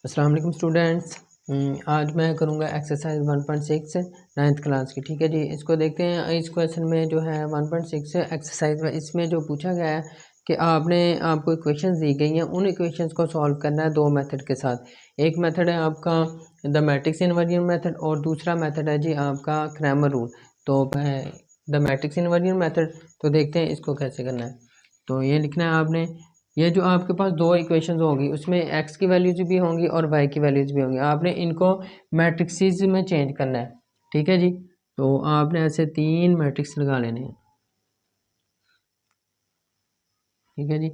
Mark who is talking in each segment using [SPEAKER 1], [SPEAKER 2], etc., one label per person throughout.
[SPEAKER 1] अस्सलाम वालेकुम स्टूडेंट्स। आज मैं करूँगा एक्सरसाइज 1.6 नाइन्थ क्लास की। ठीक है जी, इसको देखते हैं। इस क्वेश्चन में जो है 1.6 एक्सरसाइज में इसमें जो पूछा गया है कि आपको इक्वेशंस दी गई हैं, उन इक्वेशंस को सॉल्व करना है दो मेथड के साथ। एक मेथड है आपका द मैट्रिक्स इनवर्जन मेथड और दूसरा मेथड है जी आपका क्रैमर रूल। तो द मैट्रिक्स इनवर्जन मेथड, तो देखते हैं इसको कैसे करना है। तो ये लिखना है आपने, ये जो आपके पास दो इक्वेशंस होंगी उसमें x की वैल्यूज भी होंगी और y की वैल्यूज भी होंगी। आपने इनको मैट्रिक्सेस में चेंज करना है। ठीक है जी, तो आपने ऐसे तीन मैट्रिक्स लगा लेने हैं। ठीक है जी,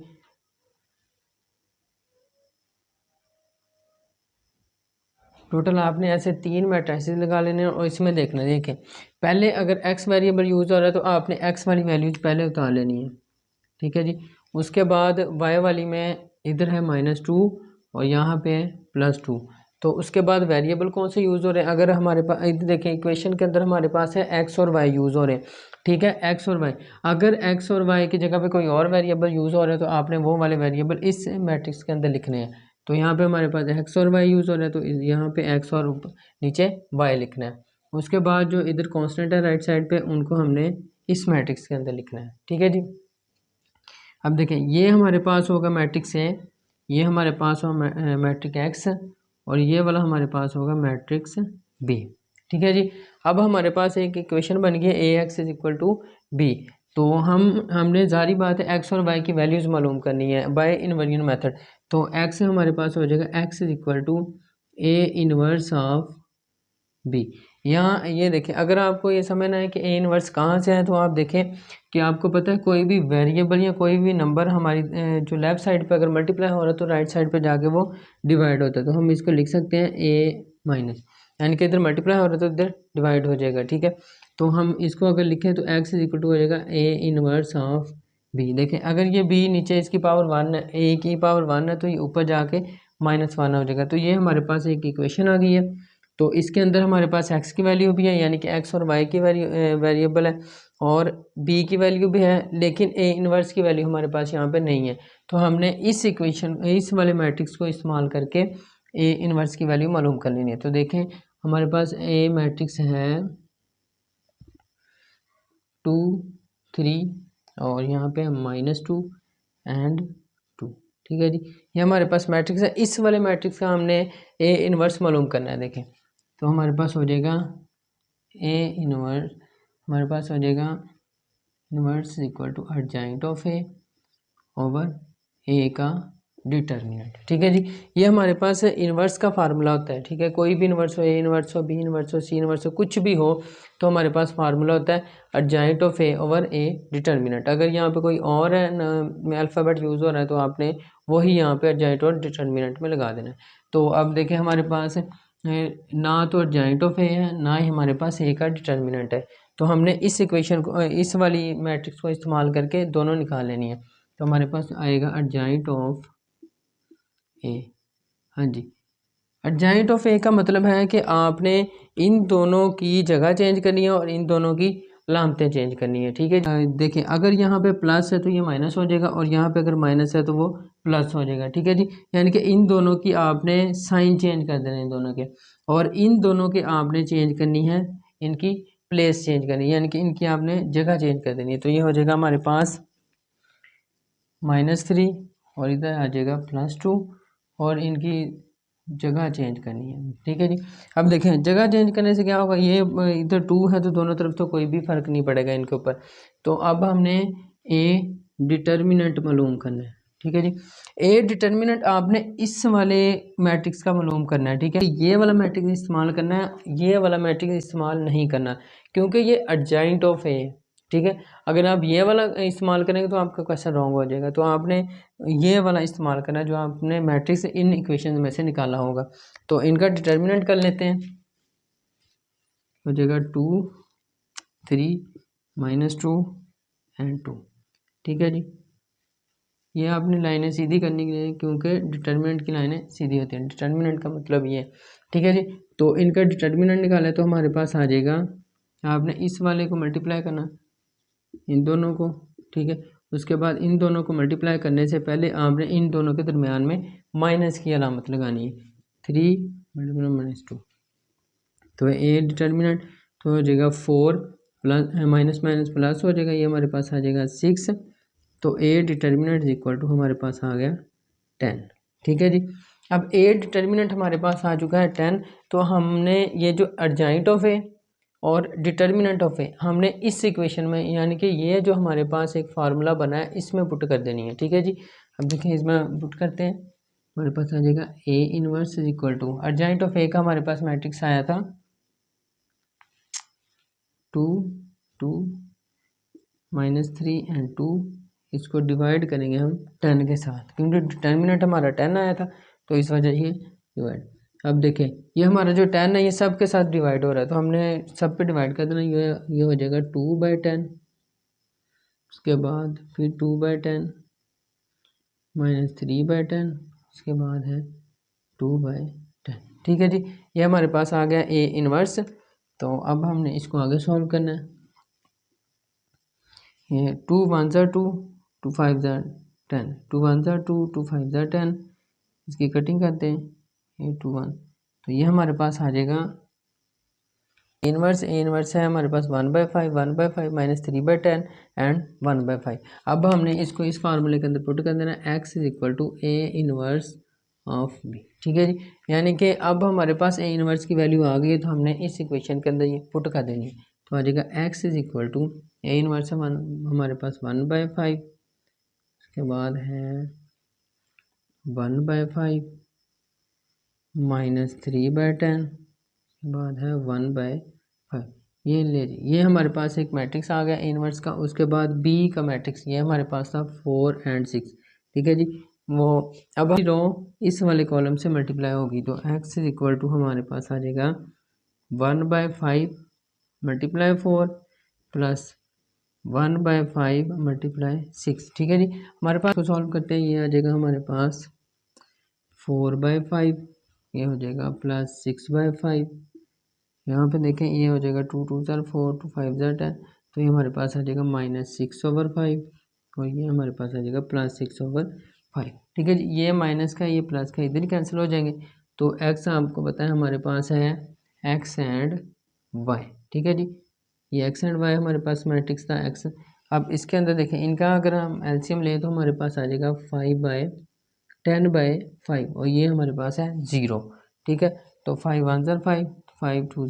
[SPEAKER 1] टोटल आपने ऐसे तीन मैट्रिसेस लगा लेने हैं और इसमें देखना, देखें पहले अगर x वेरिएबल यूज़ हो रहा है तो आपने x वाली वैल्यूज पहले उतार लेनी है। ठीक है जी, उसके बाद y वाली में इधर है -2 और यहाँ पे है +2। तो उसके बाद वेरिएबल कौन से यूज़ हो रहे हैं, अगर हमारे पास इधर देखें इक्वेशन के अंदर हमारे पास है x और y यूज़ हो रहे हैं। ठीक है, x और y, अगर x और y की जगह पे कोई और वेरिएबल यूज़ हो रहा है तो आपने वो वाले वेरिएबल इस मैट्रिक्स के अंदर लिखने हैं। तो यहाँ पे हमारे पास x और y यूज़ हो रहा है तो यहाँ पे x और नीचे y लिखना है। उसके बाद जो इधर कॉन्स्टेंट है राइट साइड पे, उनको हमने इस मैट्रिक्स के अंदर लिखना है। ठीक है जी, अब देखें ये हमारे पास होगा मैट्रिक्स ए, ये हमारे पास होगा मैट्रिक्स एक्स और ये वाला हमारे पास होगा मैट्रिक्स बी। ठीक है जी, अब हमारे पास एक इक्वेशन बन गई A X is equal to B. तो हमने जारी बात है एक्स और वाई की वैल्यूज़ मालूम करनी है बाय इनवर्जन मेथड। तो एक्स हमारे पास हो जाएगा x is equal to a inverse of b. यहाँ ये देखें, अगर आपको ये समझना है कि ए इनवर्स कहाँ से है तो आप देखें कि आपको पता है कोई भी वेरिएबल या कोई भी नंबर हमारी जो लेफ़्ट साइड पे अगर मल्टीप्लाई हो रहा है तो राइट साइड पे जाके वो डिवाइड होता है। तो हम इसको लिख सकते हैं ए माइनस, यानी कि इधर मल्टीप्लाई हो रहा है तो इधर डिवाइड हो जाएगा। ठीक है, तो हम इसको अगर लिखें तो एक्स इज इक्वल टू हो जाएगा ए इनवर्स ऑफ बी। देखें अगर ये बी नीचे इसकी पावर 1 है, ए की पावर 1 है, तो ये ऊपर जाके -1 हो जाएगा। तो ये हमारे पास एक इक्वेशन आ गई है। तो इसके अंदर हमारे पास x की वैल्यू भी है, यानी कि x और y की वेरिएबल है, और b की वैल्यू भी है, लेकिन a इनवर्स की वैल्यू हमारे पास यहाँ पे नहीं है। तो हमने इस इक्वेशन इस वाले मैट्रिक्स को इस्तेमाल करके a इनवर्स की वैल्यू मालूम कर लेनी है। तो देखें हमारे पास a मैट्रिक्स है 2 3 और यहाँ पे -2 एंड 2। ठीक है जी, ये हमारे पास मैट्रिक्स है। इस वाले मैट्रिक्स का हमने a इनवर्स मालूम करना है। देखें तो हमारे पास हो जाएगा ए इनवर्स, हमारे पास हो जाएगा inverse equal to adjoint of A over ए का डिटर्मिनेंट। ठीक है जी, ये हमारे पास इनवर्स का फार्मूला होता है। ठीक है, कोई भी इनवर्स हो, ए इनवर्स हो, बी इनवर्स हो, सी इनवर्स हो, कुछ भी हो, तो हमारे पास फार्मूला होता है adjoint of A over A determinant. अगर यहाँ पे कोई और है अल्फ़ाबेट यूज़ हो रहा है तो आपने वही यहाँ पे एडजॉइंट और डिटर्मिनेंट में लगा देना है। तो अब देखें हमारे पास ना तो एडजॉइंट ऑफ ए है, ना ही हमारे पास ए का डिटर्मिनेंट है। तो हमने इस इक्वेशन को इस वाली मैट्रिक्स को इस्तेमाल करके दोनों निकाल लेनी है। तो हमारे पास आएगा एडजॉइंट ऑफ ए। हाँ जी, एडजॉइंट ऑफ ए का मतलब है कि आपने इन दोनों की जगह चेंज करनी है और इन दोनों की अलामतें चेंज करनी है। ठीक है, देखिए अगर यहाँ पे प्लस है तो ये माइनस हो जाएगा और यहाँ पे अगर माइनस है तो वो प्लस हो जाएगा। ठीक है जी, यानी कि इन दोनों की आपने साइन चेंज कर देना है, इन दोनों के, और इन दोनों की आपने चेंज करनी है, इनकी प्लेस चेंज करनी है, यानी कि इनकी आपने जगह चेंज कर देनी है। तो ये हो जाएगा हमारे पास -3 और इधर आ जाएगा +2 और इनकी जगह चेंज करनी है। ठीक है जी, अब देखें जगह चेंज करने से क्या होगा, ये इधर 2 है तो दोनों तरफ तो कोई भी फ़र्क नहीं पड़ेगा इनके ऊपर। तो अब हमने ए डिटर्मिनेंट मालूम करना है। ठीक है जी, ए डिटर्मिनेंट आपने इस वाले मैट्रिक्स का मालूम करना है। ठीक है, ये वाला मैट्रिक्स इस्तेमाल करना है, ये वाला मैट्रिक्स इस्तेमाल नहीं करना, क्योंकि ये एडजॉइंट ऑफ ए। ठीक है, अगर आप ये वाला इस्तेमाल करेंगे तो आपका क्वेश्चन रॉन्ग हो जाएगा। तो आपने ये वाला इस्तेमाल करना है जो आपने मैट्रिक्स इन इक्वेशन में से निकाला होगा। तो इनका डिटर्मिनेंट कर लेते हैं, हो जाएगा 2 3 -2 एंड 2। ठीक है जी, ये आपने लाइनें सीधी करनी है क्योंकि डिटर्मिनेंट की लाइनें सीधी होती हैं, डिटर्मिनेंट का मतलब ये है। ठीक है जी, तो इनका डिटर्मिनेंट निकाले तो हमारे पास आ जाएगा, आपने इस वाले को मल्टीप्लाई करना इन दोनों को। ठीक है, उसके बाद इन दोनों को मल्टीप्लाई करने से पहले आपने इन दोनों के दरमियान में माइनस की अलामत लगानी है। 3 -2, तो ए डिटर्मिनेंट तो हो जाएगा 4 प्लस माइनस माइनस प्लस हो जाएगा, ये हमारे पास आ जाएगा 6, तो a determinant is equal to हमारे पास आ गया 10। ठीक है जी, अब ए डिटर्मिनेंट हमारे पास आ चुका है 10, तो हमने ये जो अर्जाइंट ऑफ ए और डिटर्मिनेंट ऑफ ए हमने इस इक्वेशन में, यानी कि ये जो हमारे पास एक फार्मूला बना है इसमें पुट कर देनी है। ठीक है जी, अब देखिए इसमें पुट करते हैं, हमारे पास आ जाएगा A inverse is equal to adjoint of A का हमारे पास मैट्रिक्स आया था 2 2 -3 एंड 2, इसको डिवाइड करेंगे हम 10 के साथ, क्योंकि डिटर्मिनेंट हमारा 10 आया था तो इस वजह ये डिवाइड। अब देखें ये हमारा जो 10 है ये सब के साथ डिवाइड हो रहा है, तो हमने सब पे डिवाइड कर देना, ये हो जाएगा 2/10, उसके बाद फिर 2/10 -3/10, उसके बाद है 2/10। ठीक है जी, ये हमारे पास आ गया ए इनवर्स। तो अब हमने इसको आगे सॉल्व करना है। ये 2 1 2, 2 5 10, 2 1 2, 2 5 10, इसकी कटिंग करते हैं, ये 2 1, तो ये हमारे पास आ जाएगा इनवर्स। ए इनवर्स है हमारे पास 1/5, 1/5 -3/10 एंड 1/5। अब हमने इसको इस फार्मूले के अंदर पुट कर देना, x is equal to a inverse of b. ठीक है जी, यानी कि अब हमारे पास ए इनवर्स की वैल्यू आ गई है, तो हमने इस इक्वेशन के अंदर ये पुट कर देनी है, तो आ जाएगा x is equal to a inverse है हमारे पास 1/5, उसके बाद है 1/5 -3/10, उसके बाद है 1/5। ये ले जी, ये हमारे पास एक मैट्रिक्स आ गया इनवर्स का। उसके बाद बी का मैट्रिक्स ये हमारे पास था 4 and 6। ठीक है जी, वो अब रो इस वाले कॉलम से मल्टीप्लाई होगी, तो x इज इक्वल टू हमारे पास आ जाएगा 1/5 × 4 प्लस 1/5 × 6। ठीक है जी, हमारे पास को सॉल्व करते हैं, ये आ जाएगा हमारे पास 4/5, ये हो जाएगा प्लस 6/5, यहाँ पे देखें ये हो जाएगा 2 2 4, 2 5 10, तो ये हमारे पास आ जाएगा -6/5, और ये हमारे पास आ जाएगा +6/5। ठीक है जी, ये माइनस का ये प्लस का इधर ही कैंसिल हो जाएंगे, तो x आपको पता है हमारे पास है x एंड y। ठीक है जी, ये x एंड y हमारे पास मैट्रिक्स था x। अब इसके अंदर देखें इनका अगर हम एलसीएम लें तो हमारे पास आ जाएगा 5/10/5, और ये हमारे पास है 0। ठीक है, तो 5 1 5, 5 2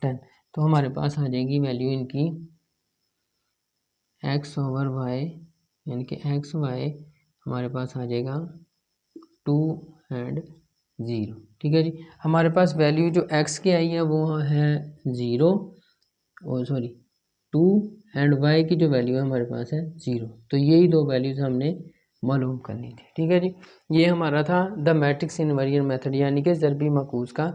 [SPEAKER 1] 10, तो हमारे पास आ जाएगी वैल्यू इनकी x/y, यानी कि x/y हमारे पास आ जाएगा 2 and 0। ठीक है जी, हमारे पास वैल्यू जो x की आई है वो है 0, और सॉरी 2 and y की जो वैल्यू है हमारे पास है 0, तो यही दो वैल्यूज हमने मालूम करनी थी। ठीक है जी, ये हमारा था द मैट्रिक्स इनवेरिएंट मेथड, यानी कि ज़रबी माकूस का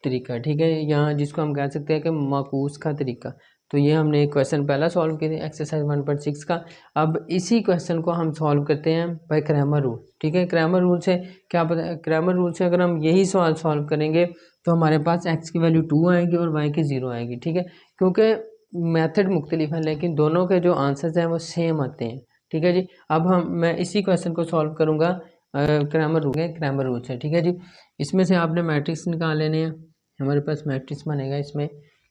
[SPEAKER 1] तरीका। ठीक है, यहाँ जिसको हम कह सकते हैं कि माकूस का तरीका। तो ये हमने एक क्वेश्चन पहला सॉल्व किया था एक्सरसाइज 1.6 का। अब इसी क्वेश्चन को हम सॉल्व करते हैं बाय क्रैमर रूल। ठीक है, क्रैमर रूल से क्या पता है, क्रैमर रूल से अगर हम यही सवाल सॉल्व करेंगे तो हमारे पास x की वैल्यू 2 आएगी और y की 0 आएगी। ठीक है, क्योंकि मेथड मुख्तलिफ है लेकिन दोनों के जो आंसर्स हैं वो सेम आते हैं। ठीक है जी, अब मैं इसी क्वेश्चन को सॉल्व करूँगा क्रैमर रूल से। ठीक है जी, इसमें से आपने मैट्रिक्स निकाल लेने हैं, हमारे पास मैट्रिक्स बनेगा इसमें,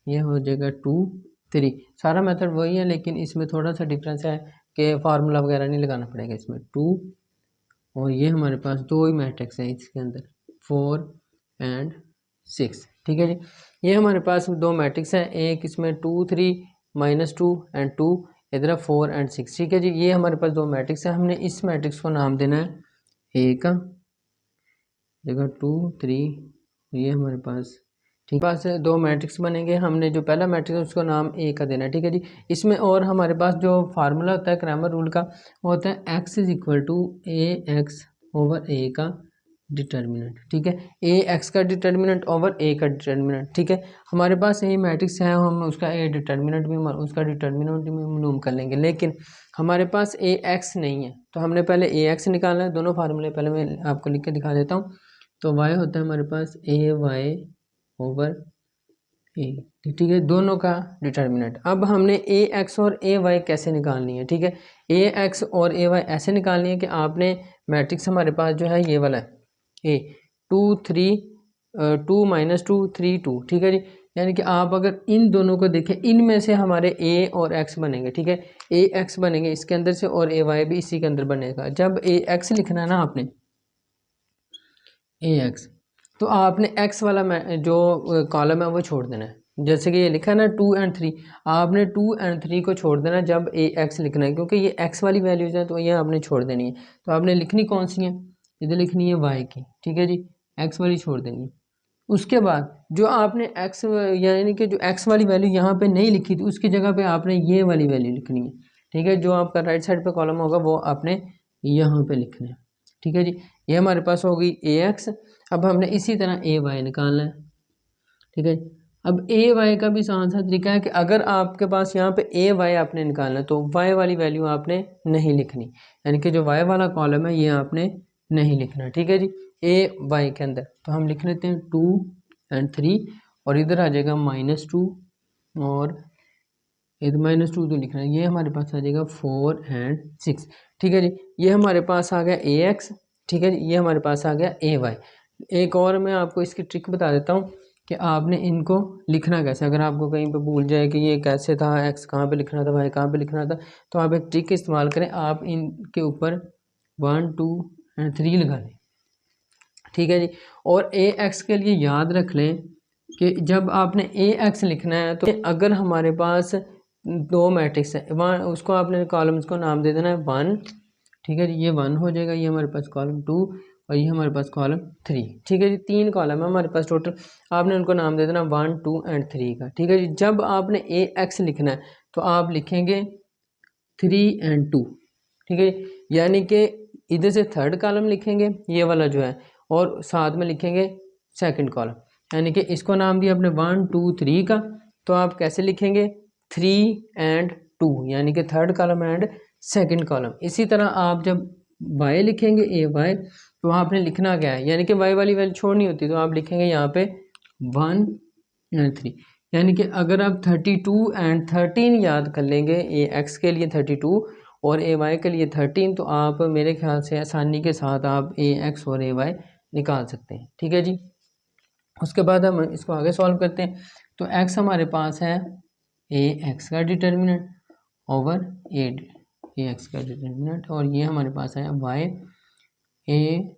[SPEAKER 1] ये हो जाएगा 2 3, सारा मेथड वही है लेकिन इसमें थोड़ा सा डिफरेंस है कि फार्मूला वगैरह नहीं लगाना पड़ेगा इसमें। 2 और ये हमारे पास दो ही मैट्रिक्स हैं इसके अंदर 4 and 6। ठीक है जी, ये हमारे पास दो मैट्रिक्स हैं, एक इसमें 2 3 -2 and 2, इधर 4 and 6। ठीक है जी, ये हमारे पास दो मैट्रिक्स हैं, हमने इस मैट्रिक्स को नाम देना है ए का, जगह 2 3, ये हमारे पास ठीक पास है दो मैट्रिक्स बनेंगे। हमने जो पहला मैट्रिक्स है उसको नाम ए का देना है। ठीक है जी, इसमें और हमारे पास जो फार्मूला होता है क्रैमर रूल का वो होता है x is equal to a/a का डिटर्मिनेंट। ठीक है, a x का डिटर्मिनेंट ओवर a का डिटर्मिनेंट। ठीक है, हमारे पास ये मैट्रिक्स है, हम उसका a डिटर्मिनेंट भी उसका डिटर्मिनेंट भी मालूम कर लेंगे, लेकिन हमारे पास ax नहीं है, तो हमने पहले ax निकालना है। दोनों फार्मूले पहले मैं आपको लिख के दिखा देता हूँ। तो y होता है हमारे पास ay ओवर ए। ठीक है, दोनों का डिटर्मिनेंट। अब हमने ए एक्स और ए वाई कैसे निकालनी है। ठीक है, ए एक्स और ए वाई ऐसे निकालनी है कि आपने मैट्रिक्स हमारे पास जो है ये वाला है ए 2 3 2 माइनस 2 3 2, ठीक है जी। यानी कि आप अगर इन दोनों को देखें, इनमें से हमारे ए और एक्स बनेंगे, ठीक है। ए एक्स बनेंगे इसके अंदर से और ए वाई भी इसी के अंदर बनेगा। जब ए एक्स लिखना है ना आपने, ए एक्स, तो आपने एक्स वाला जो कॉलम है वो छोड़ देना है। जैसे कि ये लिखा है ना 2 एंड 3, आपने 2 एंड 3 को छोड़ देना जब ए एक्स लिखना है, क्योंकि ये एक्स वाली वैल्यूज है तो ये आपने छोड़ देनी है। तो आपने लिखनी कौन सी है, इधर लिखनी है वाई की, ठीक है जी, एक्स वाली छोड़ देनी है। उसके बाद जो आपने एक्स यानी कि जो एक्स वाली वैल्यू यहाँ पे नहीं लिखी थी उसकी जगह पे आपने ये वाली वैल्यू लिखनी है, ठीक है। जो आपका राइट साइड पे कॉलम होगा वो आपने यहाँ पे लिखना है, ठीक है जी। ये हमारे पास होगी ए एक्स। अब हमने इसी तरह ए वाई निकालना है, ठीक है। अब ए वाई का भी आसान सा तरीका है कि अगर आपके पास यहाँ पे ए वाई आपने निकालना है तो वाई वाली वैल्यू आपने नहीं लिखनी, यानी कि जो वाई वाला कॉलम है ये आपने नहीं लिखना, ठीक है जी। ए वाई के अंदर तो हम लिख लेते हैं 2 एंड 3, और इधर आ जाएगा -2, और इधर -2 तो लिखना है, ये हमारे पास आ जाएगा 4 एंड 6, ठीक है जी। ये हमारे पास आ गया ए एक्स, ठीक है जी। ये हमारे पास आ गया ए वाई। एक और मैं आपको इसकी ट्रिक बता देता हूँ कि आपने इनको लिखना कैसे। अगर आपको कहीं पे भूल जाए कि ये कैसे था, एक्स कहाँ पे लिखना था, वाई कहाँ पे लिखना था, तो आप एक ट्रिक इस्तेमाल करें। आप इनके ऊपर 1 2 एंड 3 लगा दें, ठीक है जी। और ए एक्स के लिए याद रख लें कि जब आपने ए एक्स लिखना है तो अगर हमारे पास दो मैट्रिक्स है, वन उसको आपने कॉलम्स को नाम दे देना है 1, ठीक है जी। ये 1 हो जाएगा, ये हमारे पास कॉलम 2, और ये हमारे पास कॉलम 3, ठीक है जी। 3 कॉलम है हमारे पास टोटल, आपने उनको नाम दे देना 1 2 एंड 3 का, ठीक है जी। जब आपने ए एक्स लिखना है तो आप लिखेंगे 3 एंड 2, ठीक है। यानी कि इधर से थर्ड कॉलम लिखेंगे ये वाला जो है, और साथ में लिखेंगे सेकंड कॉलम, यानी कि इसको नाम दिया आपने 1 2 3 का, तो आप कैसे लिखेंगे 3 एंड 2, यानी कि third column and second column. इसी तरह आप जब वाई लिखेंगे ए वाई, तो आपने लिखना क्या है, यानी कि वाई वाली वैल्यू छोड़नी होती, तो आप लिखेंगे यहाँ पे 1 एंड 3, यानी कि अगर आप 32 एंड 13 याद कर लेंगे, ए एक्स के लिए 32 और ए वाई के लिए 13, तो आप मेरे ख्याल से आसानी के साथ आप ए एक्स और ए वाई निकाल सकते हैं, ठीक है जी। उसके बाद हम इसको आगे सॉल्व करते हैं। तो एक्स हमारे पास है ए एक्स का डिटर्मिनेंट ओवर ए एक्स का डिटर्मिनेंट, और ये हमारे पास है वाई ए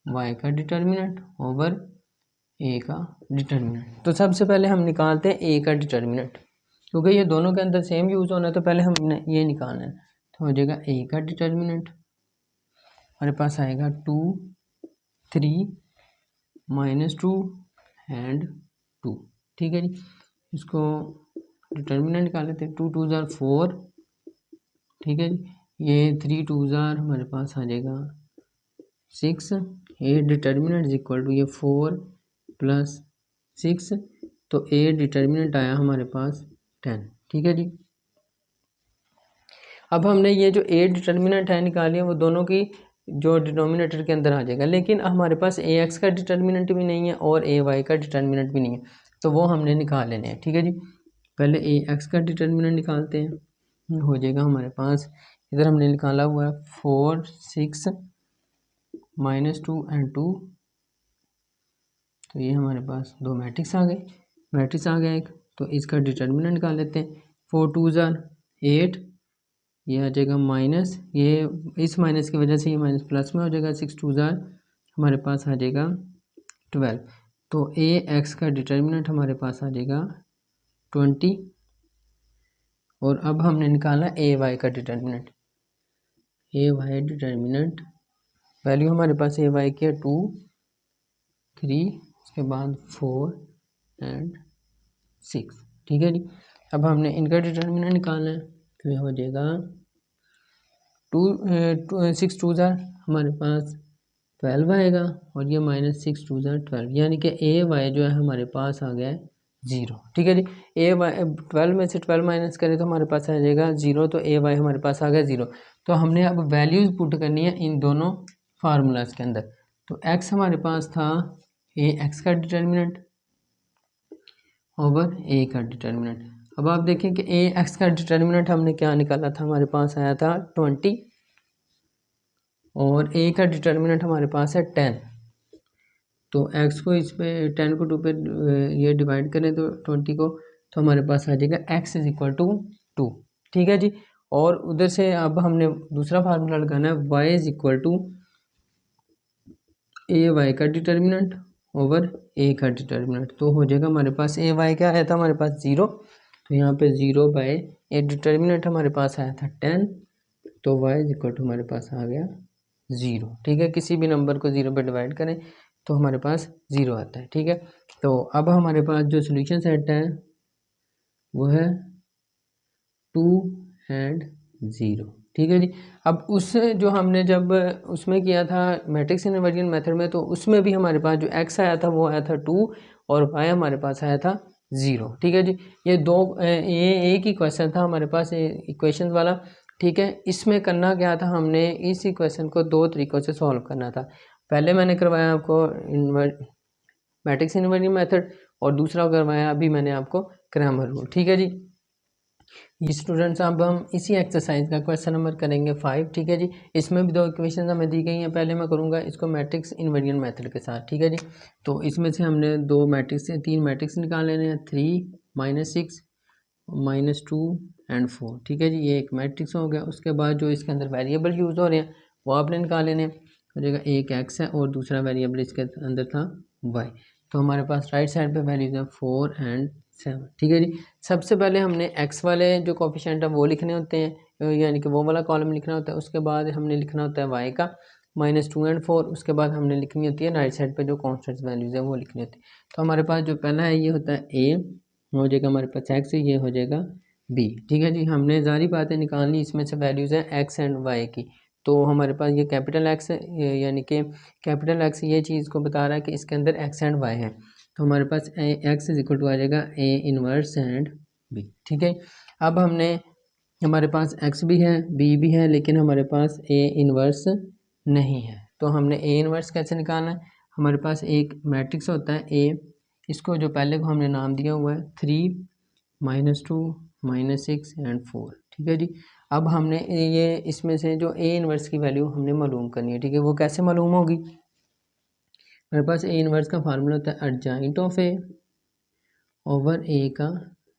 [SPEAKER 1] वाई का डिटर्मिनेंट ओवर ए का डिटर्मिनेंट। तो सबसे पहले हम निकालते हैं ए का डिटर्मिनेंट, क्योंकि ये दोनों के अंदर सेम यूज़ होना है, तो पहले हमने ये निकालना है। तो हो जाएगा ए का डिटर्मिनेंट हमारे पास आएगा 2 3 -2 एंड 2, ठीक है जी। इसको डिटर्मिनेंट निकाल लेते हैं, 2 2 ज़ार 4, ठीक है जी। ये 3 2 ज़ार हमारे पास आ जाएगा 6, a determinant is equal to ये 4 प्लस 6, तो ए डिटर्मिनेंट आया हमारे पास 10, ठीक है जी। अब हमने ये जो ए डिटर्मिनेंट है निकाली है वो दोनों की जो डिनोमिनेटर के अंदर आ जाएगा, लेकिन हमारे पास ए एक्स का डिटर्मिनेंट भी नहीं है और ए वाई का डिटर्मिनेंट भी नहीं है, तो वो हमने निकाल लेने हैं, ठीक है जी। पहले ए एक्स का डिटर्मिनेंट निकालते हैं, हो जाएगा हमारे पास, इधर हमने निकाला हुआ है 4 6 -2 एंड 2, तो ये हमारे पास दो मैट्रिक्स आ गए, मैट्रिक्स आ गया एक, तो इसका डिटर्मिनेंट निकाल लेते हैं। 4 2 ज़ार 8, ये आ जाएगा माइनस, ये इस माइनस की वजह से ये माइनस प्लस में हो जाएगा, 6 2 ज़ार हमारे पास आ जाएगा 12, तो ए एक्स का डिटर्मिनेंट हमारे पास आ जाएगा 20, और अब हमने निकाला ए वाई का डिटर्मिनेंट। ए वाई डिटर्मिनेंट वैल्यू हमारे पास ए वाई की है 2 3, उसके बाद 4 एंड 6, ठीक है जी। अब हमने इनका डिटर्मिनेंट निकालना है, तो ये हो जाएगा 6 2 ज़ार हमारे पास 12 आएगा, और ये -6 2 ज़ार 12, यानी कि ए वाई जो है हमारे पास आ गया है 0, ठीक है जी। ए वाई 12 में से 12 माइनस करें तो हमारे पास आ जाएगा 0, तो ए वाई हमारे पास आ गया 0। तो हमने अब वैल्यूज़ पुट करनी है इन दोनों फार्मूलाज के अंदर। तो एक्स हमारे पास था ए एक्स का डिटर्मिनेंट ओवर ए का डिटर्मिनेंट। अब आप देखें कि ए एक्स का डिटर्मिनेंट हमने क्या निकाला था, हमारे पास आया था 20, और ए का डिटर्मिनेंट हमारे पास है 10, तो x को इस पे 10 को 2 पे ये डिवाइड करें तो 20 को, तो हमारे पास आ जाएगा x इज इक्वल टू 2। ठीक है जी। और उधर से अब हमने दूसरा फार्मूला लगाना है, y is equal to a y का डिटर्मिनेंट ओवर ए का डिटर्मिनेंट। तो हो जाएगा हमारे पास ए वाई क्या आया था हमारे पास 0, तो यहाँ पे 0 बाय ए डिटर्मिनेंट हमारे पास आया था 10, तो y इज इक्वल टू हमारे पास आ गया 0। ठीक है, किसी भी नंबर को 0 पे डिवाइड करें तो हमारे पास 0 आता है। ठीक है, तो अब हमारे पास जो सोल्यूशन सेट है वो है 2 एंड 0। ठीक है जी। अब उस जो हमने जब उसमें किया था मैट्रिक्स इनवर्जन मेथड में, तो उसमें भी हमारे पास जो x आया था वो आया था 2 और y हमारे पास आया था 0। ठीक है जी। ये एक ही क्वेश्चन था हमारे पास इक्वेशन वाला। ठीक है, इसमें करना क्या था, हमने इस इक्वेशन को 2 तरीक़ों से सॉल्व करना था। पहले मैंने करवाया आपको मैट्रिक्स इनवर्जन मेथड और दूसरा करवाया अभी मैंने आपको क्रैमर रूल। ठीक है जी। ये स्टूडेंट्स अब हम इसी एक्सरसाइज का क्वेश्चन नंबर करेंगे 5। ठीक है जी। इसमें भी 2 इक्वेशन हमें दी गई हैं। पहले मैं करूँगा इसको मैट्रिक्स इनवर्जन मेथड के साथ। ठीक है जी। तो इसमें से हमने 3 मैट्रिक्स निकाल लेने हैं, 3 -6 -2 एंड 4। ठीक है जी, ये एक मैट्रिक्स हो गया। उसके बाद जो इसके अंदर वेरिएबल यूज़ हो रहे हैं वो आपने निकाल लेने हैं। हो जाएगा एक x है और दूसरा वेरिएबल इसके अंदर था y। तो हमारे पास राइट साइड पे वैल्यूज है 4 एंड 7। ठीक है जी। सबसे पहले हमने x वाले जो कोफिशिएंट है वो लिखने होते हैं, यानी कि वो वाला कॉलम लिखना होता है। उसके बाद हमने लिखना होता है y का -2 एंड 4। उसके बाद हमने लिखनी होती है राइट साइड पे जो कॉन्स्टेंट वैल्यूज है वो लिखनी होती है। तो हमारे पास जो पहला है ये होता है a, हो जाएगा हमारे पास x, ये हो जाएगा b। ठीक है जी। हमने सारी बातें निकालनी, इसमें से वैल्यूज हैं x एंड y की। तो हमारे पास ये कैपिटल x यानी कि कैपिटल x ये चीज़ को बता रहा है कि इसके अंदर x एंड y है। तो हमारे पास x इज इक्वल टू आ जाएगा a इनवर्स एंड b। ठीक है, अब हमारे पास x भी है b भी है, लेकिन हमारे पास a इनवर्स नहीं है। तो हमने a इनवर्स कैसे निकालना है, हमारे पास एक मैट्रिक्स होता है a, इसको जो पहले को हमने नाम दिया हुआ है 3 -2 -6 एंड 4। ठीक है जी। अब हमने ये इसमें से जो a इनवर्स की वैल्यू हमने मालूम करनी है। ठीक है, वो कैसे मालूम होगी, हमारे पास a इनवर्स का फार्मूला होता है adjoint of a over a का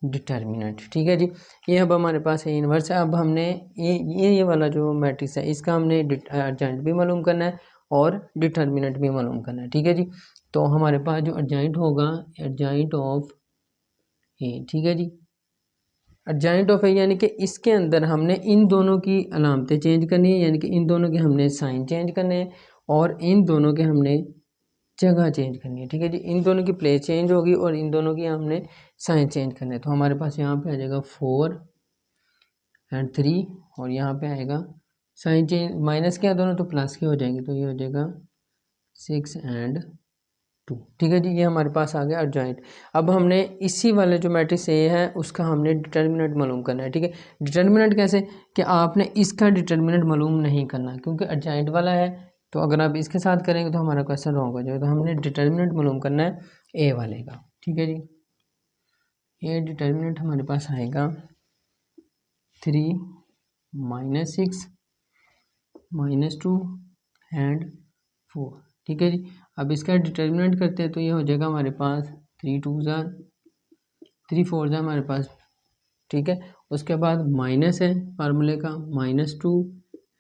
[SPEAKER 1] डिटर्मिनेंट। ठीक है जी। ये अब हमारे पास a इनवर्स है। अब हमने ये वाला जो मैट्रिक्स है इसका हमने एडजॉइंट भी मालूम करना है और डिटर्मिनेंट भी मालूम करना है। ठीक है जी। तो हमारे पास जो एडजॉइंट होगा, एडजॉइंट ऑफ a। ठीक है जी। एडजॉइंट ऑफ ए यानी कि इसके अंदर हमने इन दोनों की अलामतें चेंज करनी है, यानी कि इन दोनों के हमने साइन चेंज करने हैं और इन दोनों के हमने जगह चेंज करनी है। ठीक है जी। इन दोनों की प्लेस चेंज होगी और इन दोनों की हमने साइन चेंज करने हैं। तो हमारे पास यहाँ पे आ जाएगा 4 एंड 3 और यहाँ पे आएगा साइन चेंज, माइनस के दोनों तो प्लस के हो जाएंगे, तो ये हो जाएगा 6 एंड 2। ठीक है जी। ये हमारे पास आ गया एडजॉइंट। अब हमने इसी वाले जो मैट्रिक्स ए है उसका हमने डिटर्मिनेंट मालूम करना है। ठीक है, डिटर्मिनेंट कैसे, कि आपने इसका डिटर्मिनेंट मालूम नहीं करना क्योंकि एडजॉइंट वाला है। तो अगर आप इसके साथ करेंगे तो हमारा क्वेश्चन रॉन्ग हो जाएगा। तो हमने डिटर्मिनेंट मालूम करना है ए वाले का। ठीक है जी। ये डिटर्मिनेंट हमारे पास आएगा 3 -6 -2 एंड 4। ठीक है जी। अब इसका डिटर्मिनेंट करते हैं तो ये हो जाएगा हमारे पास 3 2 3 4 हमारे पास। ठीक है, उसके बाद माइनस है फार्मूले का -2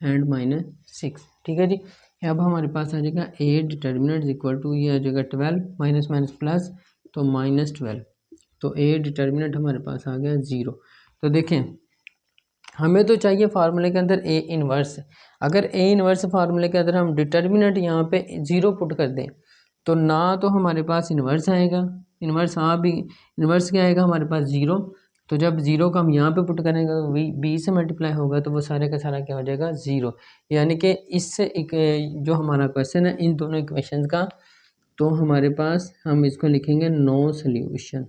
[SPEAKER 1] एंड -6। ठीक है जी। अब हमारे पास आ जाएगा a डिटर्मिनेंट इक्वल टू, ये आ जाएगा 12 माइनस माइनस प्लस तो -12। तो a डिटर्मिनेंट हमारे पास आ गया 0। तो देखें हमें तो चाहिए फार्मूले के अंदर a इनवर्स। अगर a इनवर्स फार्मूले के अंदर हम डिटर्मिनेंट यहाँ पे 0 पुट कर दें तो ना तो हमारे पास इनवर्स आएगा, इनवर्स भी इनवर्स क्या आएगा हमारे पास 0। तो जब 0 को हम यहाँ पे पुट करेंगे तो b से मल्टीप्लाई होगा तो वो सारे का सारा क्या हो जाएगा 0। यानी कि इससे जो हमारा क्वेश्चन है इन दोनों इक्वेशन का, तो हमारे पास हम इसको लिखेंगे नो सोल्यूशन।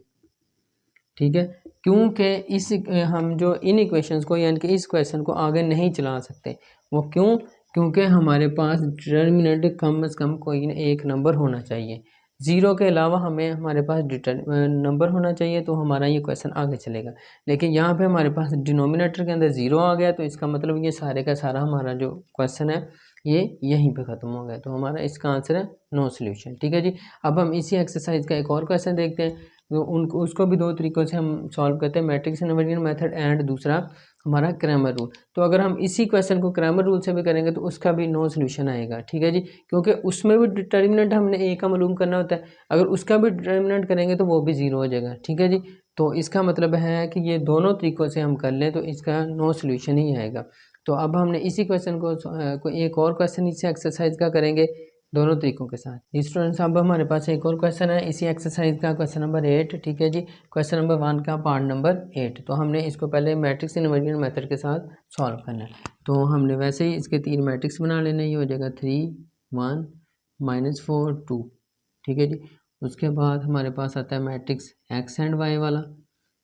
[SPEAKER 1] ठीक है, क्योंकि हम जो इन इक्वेशंस को यानी कि इस क्वेश्चन को आगे नहीं चला सकते। वो क्योंकि हमारे पास डिटर्मिनेंट कम से कम कोई एक नंबर होना चाहिए, 0 के अलावा हमें हमारे पास नंबर होना चाहिए तो हमारा ये क्वेश्चन आगे चलेगा। लेकिन यहाँ पे हमारे पास डिनोमिनेटर के अंदर 0 आ गया तो इसका मतलब ये सारे का सारा हमारा जो क्वेश्चन है ये यहीं पे ख़त्म हो गया, तो हमारा इसका आंसर है नो सोल्यूशन। ठीक है जी। अब हम इसी एक्सरसाइज का एक और क्वेश्चन देखते हैं, तो उनको उसको भी दो तरीक़ों से हम सॉल्व करते हैं, मैट्रिक्स इनवर्जन मेथड एंड दूसरा हमारा क्रैमर रूल। तो अगर हम इसी क्वेश्चन को क्रैमर रूल से भी करेंगे तो उसका भी नो सोल्यूशन आएगा। ठीक है जी, क्योंकि उसमें भी डिटर्मिनेंट हमने ए का मालूम करना होता है, अगर उसका भी डिटर्मिनेंट करेंगे तो वो भी ज़ीरो हो जाएगा। ठीक है जी, तो इसका मतलब है कि ये दोनों तरीक़ों से हम कर लें तो इसका नो सोल्यूशन ही आएगा। तो अब हमने इसी क्वेश्चन को एक और क्वेश्चन इसी एक्सरसाइज का करेंगे दोनों तरीकों के साथ। स्टूडेंट्स अब हमारे पास एक और क्वेश्चन है इसी एक्सरसाइज का, क्वेश्चन नंबर 8। ठीक है जी, क्वेश्चन नंबर 1 का पार्ट नंबर 8। तो हमने इसको पहले मैट्रिक्स इनवर्जन मेथड के साथ सॉल्व करना है। तो हमने वैसे ही इसके 3 मैट्रिक्स बना लेने, ये हो जाएगा 3 1 -4 2। ठीक है जी, उसके बाद हमारे पास आता है मैट्रिक्स एक्स एंड वाई वाला।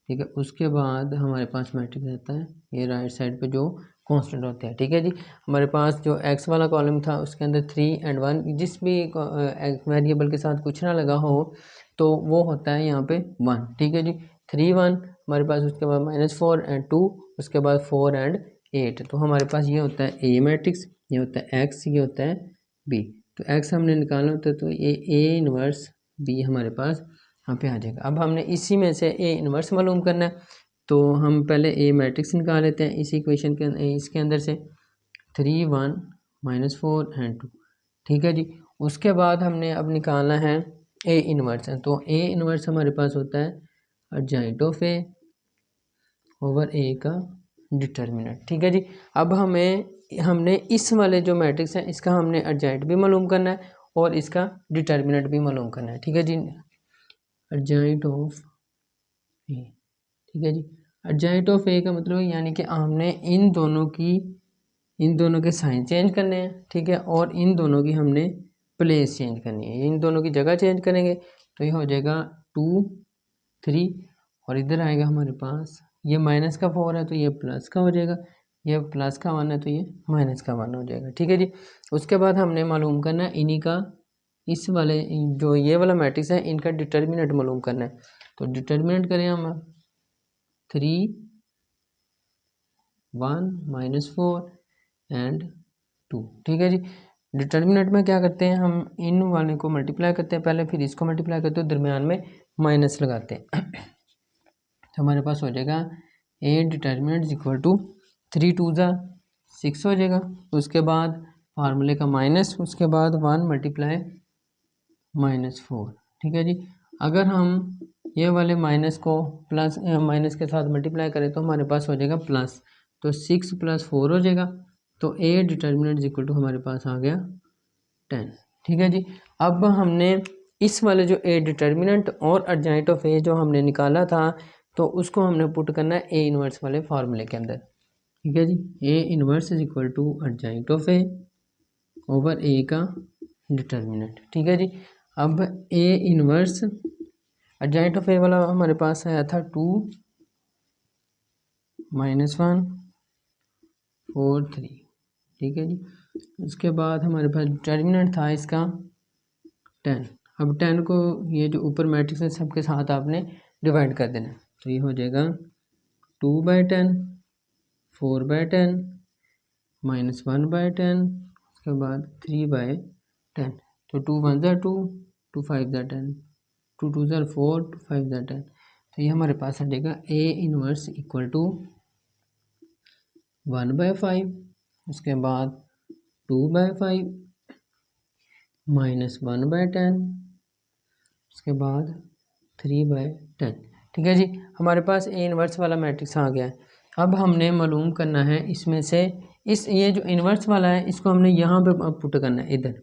[SPEAKER 1] ठीक है, उसके बाद हमारे पास मैट्रिक्स आता है ये राइट साइड पे जो कांस्टेंट होते हैं। ठीक है जी, हमारे पास जो एक्स वाला कॉलम था उसके अंदर 3 और 1, जिस भी वेरिएबल के साथ कुछ ना लगा हो तो वो होता है यहाँ पे 1। ठीक है जी, 3 1 हमारे पास, उसके बाद -4 और 2, उसके बाद 4 और 8। तो हमारे पास ये होता है ए मैट्रिक्स, ये होता है एक्स, ये होता है बी। तो एक्स हमने निकालना होता है तो ये ए इनवर्स बी हमारे पास यहाँ पे आ जाएगा। अब हमने इसी में से ए इनवर्स मालूम करना है, तो हम पहले ए मैट्रिक्स निकाल लेते हैं इसी इक्वेशन के इसके अंदर से 3 1 -4 और 2। ठीक है जी, उसके बाद हमने अब निकालना है ए इनवर्स। तो ए इनवर्स हमारे पास होता है अर्जेंट ऑफ ए ओवर ए का डिटर्मिनेंट। ठीक है जी, अब हमने इस वाले जो मैट्रिक्स है इसका हमने अर्जेंट भी मालूम करना है और इसका डिटर्मिनेंट भी मालूम करना है। ठीक है जी, अर्जेंट ऑफ ए। ठीक है जी, अर्जेंट ऑफ ए का मतलब यानी कि हमने इन दोनों के साइन चेंज करने हैं। ठीक है, और इन दोनों की हमने प्लेस चेंज करनी है, इन दोनों की जगह चेंज करेंगे तो ये हो जाएगा 2 3 और इधर आएगा हमारे पास ये माइनस का 4 है तो ये प्लस का हो जाएगा, ये प्लस का 1 है तो ये माइनस का 1 हो जाएगा। ठीक है जी, उसके बाद हमने मालूम करना है इन्हीं का इस वाले जो ये वाला मैट्रिक्स है इनका डिटर्मिनेंट मालूम करना है। तो डिटर्मिनेंट करें हम 3 1 -4 और 2। ठीक है जी, डिटर्मिनेंट में क्या करते हैं हम इन वाले को मल्टीप्लाई करते हैं पहले, फिर इसको मल्टीप्लाई करते हैं, दरमियान में माइनस लगाते हैं। तो हमारे पास हो जाएगा ए डिटर्मिनेंट इक्वल टू 3 2 6 हो जाएगा। उसके बाद फार्मूले का माइनस, उसके बाद 1 मल्टीप्लाई -4। ठीक है जी, अगर हम ये वाले माइनस को प्लस माइनस के साथ मल्टीप्लाई करें तो हमारे पास हो जाएगा प्लस, तो 6 + 4 हो जाएगा। तो ए डिटर्मिनेंट इक्वल टू हमारे पास आ गया 10। ठीक है जी, अब हमने इस वाले जो ए डिटर्मिनेंट और अर्जेंट ऑफ ए जो हमने निकाला था तो उसको हमने पुट करना है ए इनवर्स वाले फार्मूले के अंदर। ठीक है जी, A inverse is equal to adjoint of A over ए का डिटर्मिनेंट। ठीक है जी, अब A inverse adjoint of A वाला हमारे पास आया था 2 -1 4 3। ठीक है जी, उसके बाद हमारे पास डिटर्मिनेंट था इसका 10। अब 10 को ये जो ऊपर मैट्रिक्स है सबके साथ आपने डिवाइड कर देना, तो ये हो जाएगा 2/10 4/10 -1/10, उसके बाद 3/10। तो 2 1 2 2 5 10 2 2 4 2 5 10। तो ये हमारे पास आ जाएगा ए इनवर्स इक्वल टू 1/5, उसके बाद 2/5 -1/10, उसके बाद 3/10। ठीक है जी, हमारे पास ए इनवर्स वाला मैट्रिक्स आ गया है। अब हमने मालूम करना है इसमें से ये जो इनवर्स वाला है इसको हमने यहाँ पे पुट करना है इधर।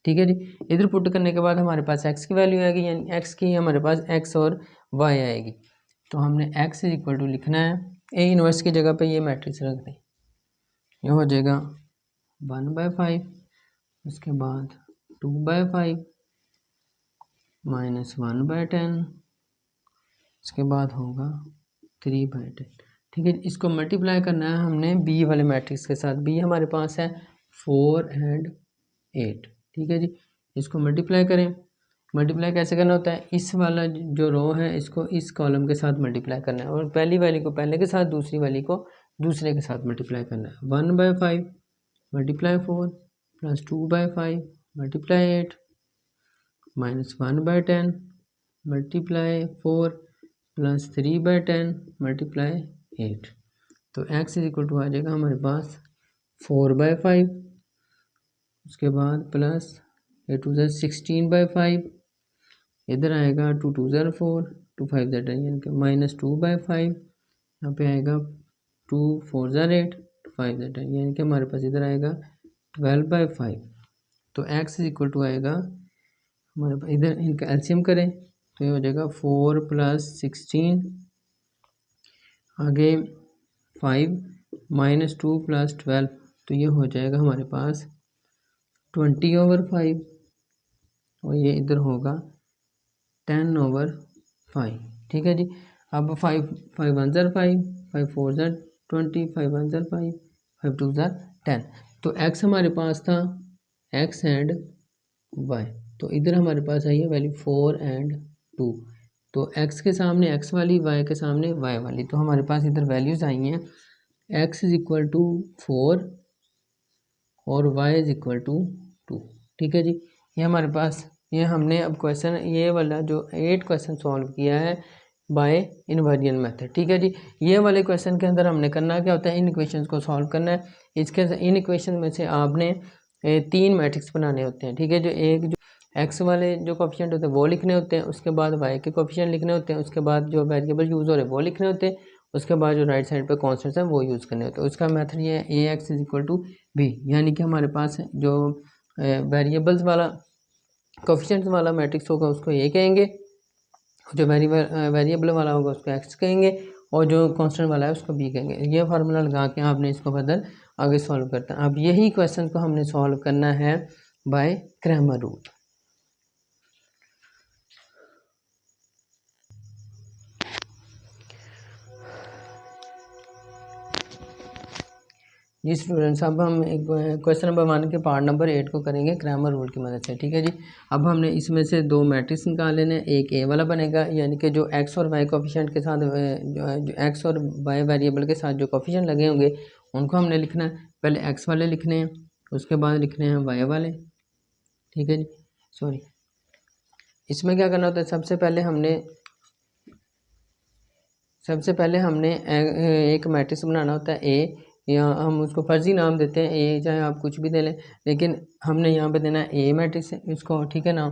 [SPEAKER 1] ठीक है जी, इधर पुट करने के बाद हमारे पास एक्स की वैल्यू आएगी, यानी एक्स की हमारे पास एक्स और वाई आएगी। तो हमने एक्स इज इक्वल टू लिखना है ए इनवर्स की जगह पे ये मैट्रिक्स रख दें, ये हो जाएगा 1/5, उसके बाद 2/5 -1/10, उसके बाद होगा 3/10। ठीक है, इसको मल्टीप्लाई करना है हमने बी वाले मैट्रिक्स के साथ। बी हमारे पास है 4 और 8। ठीक है जी, इसको मल्टीप्लाई करें। मल्टीप्लाई कैसे करना होता है, इस वाला जो रो है इसको इस कॉलम के साथ मल्टीप्लाई करना है और पहली वाली को पहले के साथ, दूसरी वाली को दूसरे के साथ मल्टीप्लाई करना है। 1/5 × 4 plus 2/5 multiply 8 minus 1/10 multiply 4 plus 3/10 multiply 8। तो x इज इक्वल टू आ जाएगा हमारे पास 4/5, उसके बाद प्लस 8 2 16/5, इधर आएगा 2 2 4 2 5 यानी कि माइनस 2/5, यहाँ पे आएगा 2 4 8 5 यानी कि हमारे पास इधर आएगा 12/5। तो x इज इक्वल टू आएगा हमारे पास, इधर इनका एलसीएम करें तो ये हो जाएगा 4 प्लस 16 आगे 5 माइनस 2 प्लस 12, तो ये हो जाएगा हमारे पास 20/5 और ये इधर होगा 10/5। ठीक है जी। अब 5 5 1 5 5 4 20 5 1 5 5 2 10। तो x हमारे पास था x एंड y, तो इधर हमारे पास आई है वैल्यू 4 एंड 2। तो x के सामने x वाली, y के सामने y वाली, तो हमारे पास इधर वैल्यूज़ आई हैं x इज इक्वल टू 4 और y इज इक्वल टू 2। ठीक है जी। ये हमारे पास, ये हमने अब क्वेश्चन ये वाला जो 8 क्वेश्चन सॉल्व किया है बाय इनवेरिएंट मेथड। ठीक है जी। ये वाले क्वेश्चन के अंदर हमने करना क्या होता है, इन इक्वेशंस को सॉल्व करना है। इसके इन इक्वेशन में से आपने 3 मैट्रिक्स बनाने होते हैं। ठीक है। जो एक जो एक्स वाले जो कोफिशिएंट होते हैं वो लिखने होते हैं, उसके बाद वाई के कोफिशिएंट लिखने होते हैं, उसके बाद जो वेरिएबल यूज़ हो रहे हैं वो लिखने होते हैं, उसके बाद जो राइट साइड पे कॉन्स्टेंट्स हैं वो यूज़ करने होते हैं। उसका मेथड ये है A X is equal to B, यानी कि हमारे पास जो वेरिएबल्स वाला कोफिशिएंट्स वाला मैट्रिक्स होगा उसको ए कहेंगे, जो वेरिएबल वाला होगा उसको एक्स कहेंगे, और जो कांस्टेंट वाला है उसको बी कहेंगे। ये फार्मूला लगा के आपने इसको बदल आगे सॉल्व करता है। अब यही क्वेश्चन को हमने सॉल्व करना है बाय क्रैमर रूल। जी स्टूडेंट्स, अब हम एक क्वेश्चन नंबर 1 के पार्ट नंबर 8 को करेंगे क्रैमर रूल की मदद से। ठीक है जी। अब हमने इसमें से 2 मैट्रिक्स निकाल लेने, एक ए वाला बनेगा, यानी कि जो एक्स और वाई कोफिशिएंट के साथ जो एक्स और वाई वेरिएबल के साथ जो कोफिशिएंट लगे होंगे उनको हमने लिखना है। पहले एक्स वाले लिखने हैं, उसके बाद लिखने हैं वाई वाले। ठीक है जी। सॉरी, इसमें क्या करना होता है, सबसे पहले हमने एक मैट्रिक्स बनाना होता है ए, या हम उसको फर्जी नाम देते हैं ए, चाहे आप कुछ भी दे लें, लेकिन हमने यहाँ पे देना है ए मैट्रिक्स इसको। ठीक है ना।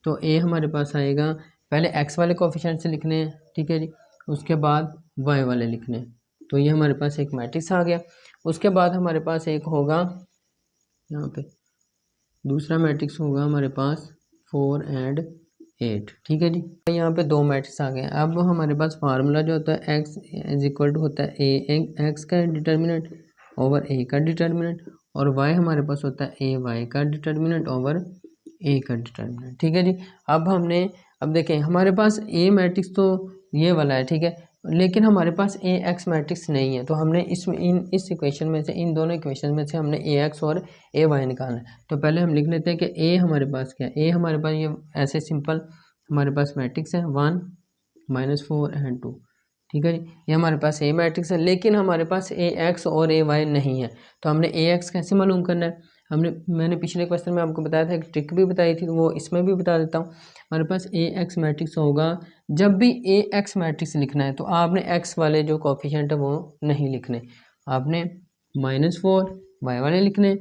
[SPEAKER 1] तो ए हमारे पास आएगा, पहले एक्स वाले कोफिशिएंट से लिखने हैं। ठीक है जी। उसके बाद वाई वाले लिखने हैं, तो ये हमारे पास एक मैट्रिक्स आ गया। उसके बाद हमारे पास एक होगा यहाँ पे दूसरा मैट्रिक्स होगा हमारे पास 4 एंड 8। ठीक है जी। यहाँ पे 2 मैट्रिक्स आ गए। अब हमारे पास फार्मूला जो होता है x इज इक्वल टू होता है ए एक्स का डिटर्मिनेंट ओवर ए का डिटर्मिनेंट, और y हमारे पास होता है ए वाई का डिटर्मिनेंट ओवर ए का डिटर्मिनेंट। ठीक है जी। अब देखें हमारे पास ए मैट्रिक्स तो ये वाला है। ठीक है। लेकिन हमारे पास ए एक्स मैट्रिक्स नहीं है, तो हमने इस इक्वेशन में से, इन दोनों इक्वेशन में से हमने ए एक्स और ए वाई निकालना है। तो पहले हम लिख लेते हैं कि ए हमारे पास क्या है। ए हमारे पास ये ऐसे सिंपल हमारे पास मैट्रिक्स है 1 -4 एंड 2। ठीक है जी। ये हमारे पास ए मैट्रिक्स है, लेकिन हमारे पास ए एक्स और ए वाई नहीं है। तो हमने ए एक्स कैसे मालूम करना है, मैंने पिछले क्वेश्चन में आपको बताया था, एक ट्रिक भी बताई थी, वो इसमें भी बता देता हूँ। हमारे पास ए एक्स मैट्रिक्स होगा, जब भी ए एक्स मैट्रिक्स लिखना है तो आपने एक्स वाले जो कोफिशिएंट है वो नहीं लिखने, आपने -4 वाई वाले लिखने,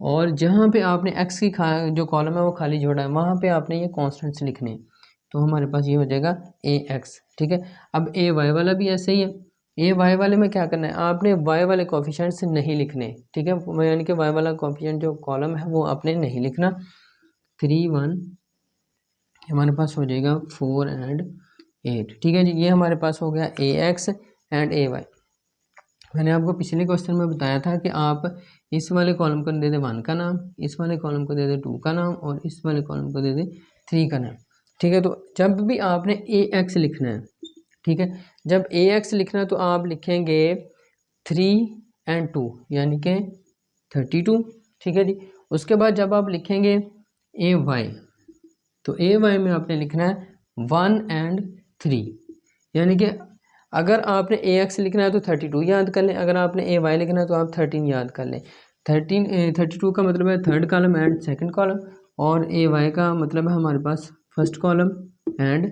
[SPEAKER 1] और जहाँ पे आपने एक्स की जो कॉलम है वो खाली जोड़ा है वहाँ पे आपने ये कॉन्स्टेंट्स लिखने। तो हमारे पास ये हो जाएगा ए एक्स। ठीक है। अब ए वाई वाला भी ऐसे ही है। ए वाई वाले में क्या करना है, आपने वाई वाले कोफिशिएंट्स नहीं लिखने। ठीक है। यानी कि वाई वाला कोफिशिएंट जो कॉलम है वो आपने नहीं लिखना। 3 1 हमारे पास हो जाएगा 4 एंड 8। ठीक है जी। ये हमारे पास हो गया ए एक्स एंड ए वाई। मैंने आपको पिछले क्वेश्चन में बताया था कि आप इस वाले कॉलम को दे दे 1 का नाम, इस वाले कॉलम को दे दे 2 का नाम, और इस वाले कॉलम को दे दे 3 का नाम। ठीक है। तो जब भी आपने ए एक्स लिखना है, ठीक है, जब ए एक्स लिखना है तो आप लिखेंगे 3 एंड 2 यानी कि 32। ठीक है जी। उसके बाद जब आप लिखेंगे ए वाई, तो ए वाई में आपने लिखना है 1 एंड 3, यानी कि अगर आपने ए एक्स लिखना है तो 32 याद कर लें, अगर आपने ए वाई लिखना है तो आप 13 याद कर लें। 32 का मतलब है third column and second column, और ए वाई का मतलब है हमारे पास फर्स्ट कॉलम एंड